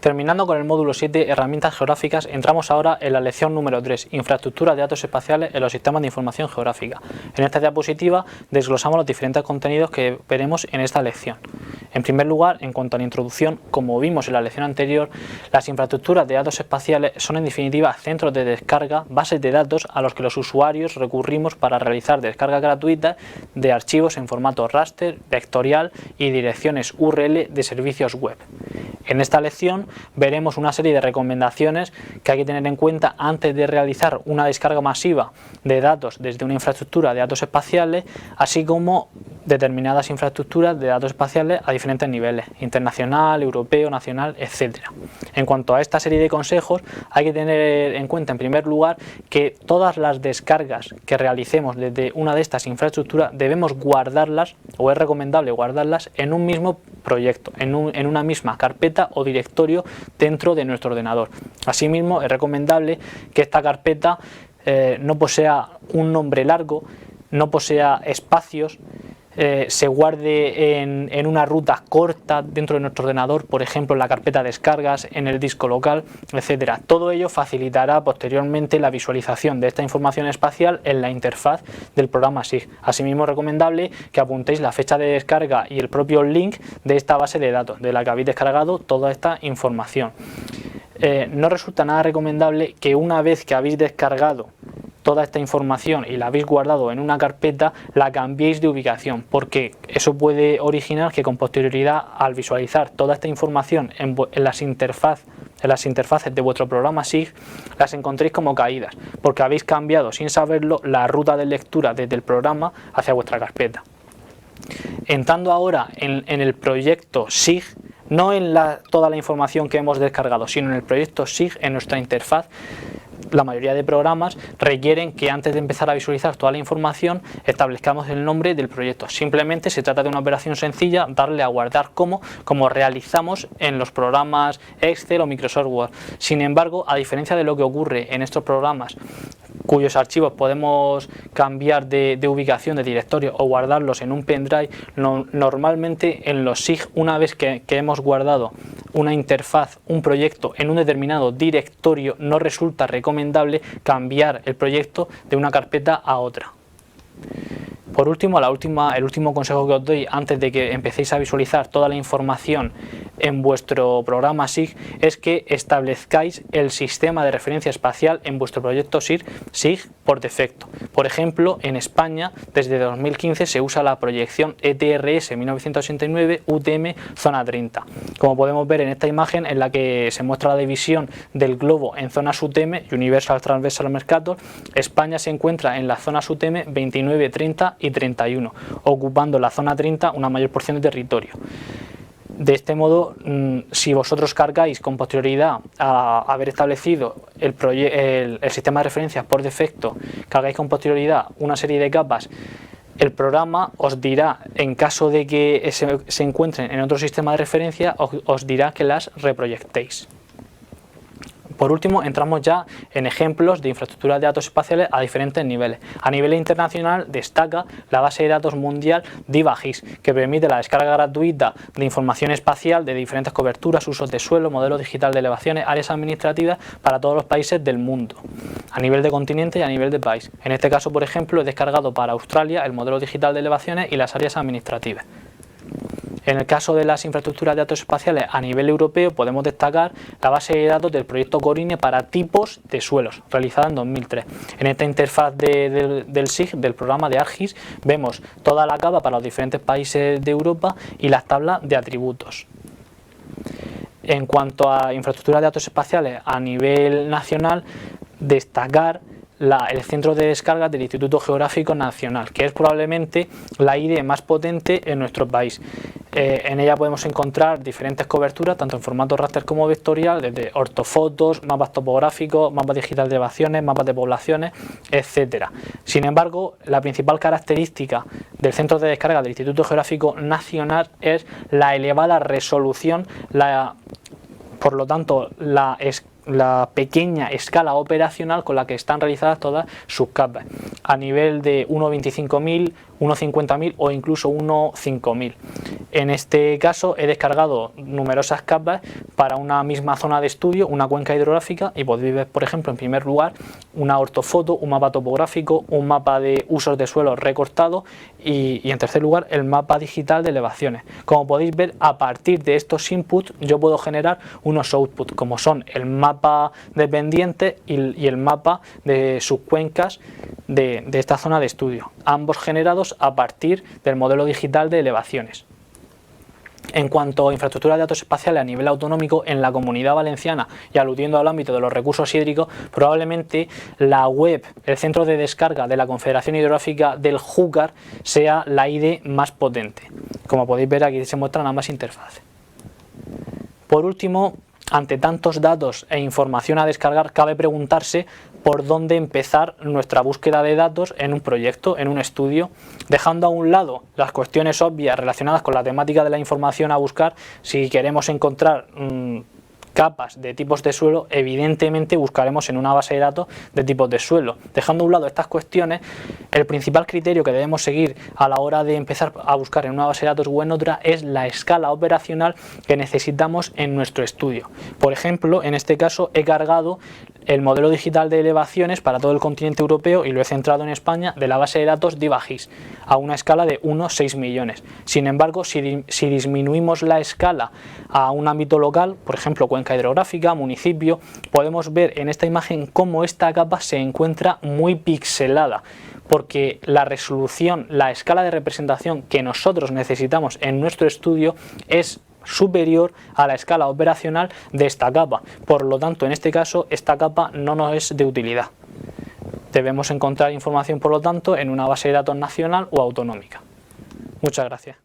Terminando con el módulo 7, herramientas geográficas, entramos ahora en la lección número 3, infraestructura de datos espaciales en los sistemas de información geográfica. En esta diapositiva desglosamos los diferentes contenidos que veremos en esta lección. En primer lugar, en cuanto a la introducción, como vimos en la lección anterior, las infraestructuras de datos espaciales son en definitiva centros de descarga, bases de datos a los que los usuarios recurrimos para realizar descargas gratuitas de archivos en formato raster, vectorial y direcciones URL de servicios web. En esta lección veremos una serie de recomendaciones que hay que tener en cuenta antes de realizar una descarga masiva de datos desde una infraestructura de datos espaciales, así como determinadas infraestructuras de datos espaciales a diferentes niveles, internacional, europeo, nacional, etc. En cuanto a esta serie de consejos, hay que tener en cuenta en primer lugar que todas las descargas que realicemos desde una de estas infraestructuras debemos guardarlas, o es recomendable guardarlas, en un mismo proyecto, en una misma carpeta o directorio dentro de nuestro ordenador. Asimismo, es recomendable que esta carpeta no posea un nombre largo, no posea espacios, se guarde en una ruta corta dentro de nuestro ordenador, por ejemplo en la carpeta descargas, en el disco local, etc. Todo ello facilitará posteriormente la visualización de esta información espacial en la interfaz del programa SIG. Asimismo, es recomendable que apuntéis la fecha de descarga y el propio link de esta base de datos de la que habéis descargado toda esta información. No resulta nada recomendable que una vez que habéis descargado toda esta información y la habéis guardado en una carpeta, la cambiéis de ubicación, porque eso puede originar que con posterioridad, al visualizar toda esta información en las interfaces de vuestro programa SIG, las encontréis como caídas, porque habéis cambiado sin saberlo la ruta de lectura desde el programa hacia vuestra carpeta. Entrando ahora en el proyecto SIG, no en toda la información que hemos descargado, sino en el proyecto SIG, en nuestra interfaz, la mayoría de programas requieren que antes de empezar a visualizar toda la información establezcamos el nombre del proyecto. Simplemente se trata de una operación sencilla, darle a guardar como realizamos en los programas Excel o Microsoft Word. Sin embargo, a diferencia de lo que ocurre en estos programas cuyos archivos podemos cambiar de ubicación, de directorio o guardarlos en un pendrive, normalmente en los SIG, una vez que hemos guardado una interfaz, un proyecto en un determinado directorio, no resulta recomendable cambiar el proyecto de una carpeta a otra. Por último, el último consejo que os doy antes de que empecéis a visualizar toda la información en vuestro programa SIG es que establezcáis el sistema de referencia espacial en vuestro proyecto SIG por defecto. Por ejemplo, en España desde 2015 se usa la proyección ETRS 1989 UTM Zona 30. Como podemos ver en esta imagen en la que se muestra la división del globo en zonas UTM, Universal Transversal Mercator, España se encuentra en las zonas UTM 29, 30 y 31, ocupando la zona 30 una mayor porción de territorio. De este modo, si vosotros cargáis con posterioridad a haber establecido el sistema de referencias por defecto, cargáis con posterioridad una serie de capas, el programa os dirá, en caso de que se encuentren en otro sistema de referencia, os dirá que las reproyectéis. Por último, entramos ya en ejemplos de infraestructuras de datos espaciales a diferentes niveles. A nivel internacional destaca la base de datos mundial DIVA-GIS, que permite la descarga gratuita de información espacial de diferentes coberturas, usos de suelo, modelo digital de elevaciones, áreas administrativas para todos los países del mundo, a nivel de continente y a nivel de país. En este caso, por ejemplo, he descargado para Australia el modelo digital de elevaciones y las áreas administrativas. En el caso de las infraestructuras de datos espaciales a nivel europeo podemos destacar la base de datos del proyecto Corine para tipos de suelos, realizada en 2003. En esta interfaz del SIG, del programa de ArcGIS, vemos toda la capa para los diferentes países de Europa y las tablas de atributos. En cuanto a infraestructuras de datos espaciales a nivel nacional, destacar el centro de descarga del Instituto Geográfico Nacional, que es probablemente la IDE más potente en nuestro país. En ella podemos encontrar diferentes coberturas, tanto en formato raster como vectorial, desde ortofotos, mapas topográficos, mapas digitales de elevaciones, mapas de poblaciones, etc. Sin embargo, la principal característica del centro de descarga del Instituto Geográfico Nacional es la elevada resolución, por lo tanto, la pequeña escala operacional con la que están realizadas todas sus capas, a nivel de 1.25.000, 1.50.000 o incluso 1.5000. En este caso he descargado numerosas capas para una misma zona de estudio, una cuenca hidrográfica, y podéis ver, por ejemplo, en primer lugar, una ortofoto, un mapa topográfico, un mapa de usos de suelo recortado y en tercer lugar el mapa digital de elevaciones. Como podéis ver, a partir de estos inputs yo puedo generar unos outputs, como son el mapa de pendiente y el mapa de subcuencas de esta zona de estudio, ambos generados a partir del modelo digital de elevaciones. En cuanto a infraestructura de datos espaciales a nivel autonómico, en la Comunidad Valenciana y aludiendo al ámbito de los recursos hídricos, probablemente la web, el centro de descarga de la Confederación Hidrográfica del Júcar sea la IDE más potente. Como podéis ver, aquí se muestran ambas interfaces. Por último, ante tantos datos e información a descargar, cabe preguntarse por dónde empezar nuestra búsqueda de datos en un proyecto, en un estudio, dejando a un lado las cuestiones obvias relacionadas con la temática de la información a buscar. Si queremos encontrar capas de tipos de suelo, evidentemente buscaremos en una base de datos de tipos de suelo. Dejando a un lado estas cuestiones, el principal criterio que debemos seguir a la hora de empezar a buscar en una base de datos o en otra es la escala operacional que necesitamos en nuestro estudio. Por ejemplo, en este caso he cargado el modelo digital de elevaciones para todo el continente europeo y lo he centrado en España de la base de datos DIVAGIS a una escala de 1,6 millones. Sin embargo, si disminuimos la escala a un ámbito local, por ejemplo cuenca hidrográfica, municipio, podemos ver en esta imagen cómo esta capa se encuentra muy pixelada, porque la resolución, la escala de representación que nosotros necesitamos en nuestro estudio es superior a la escala operacional de esta capa. Por lo tanto, en este caso, esta capa no nos es de utilidad. Debemos encontrar información, por lo tanto, en una base de datos nacional o autonómica. Muchas gracias.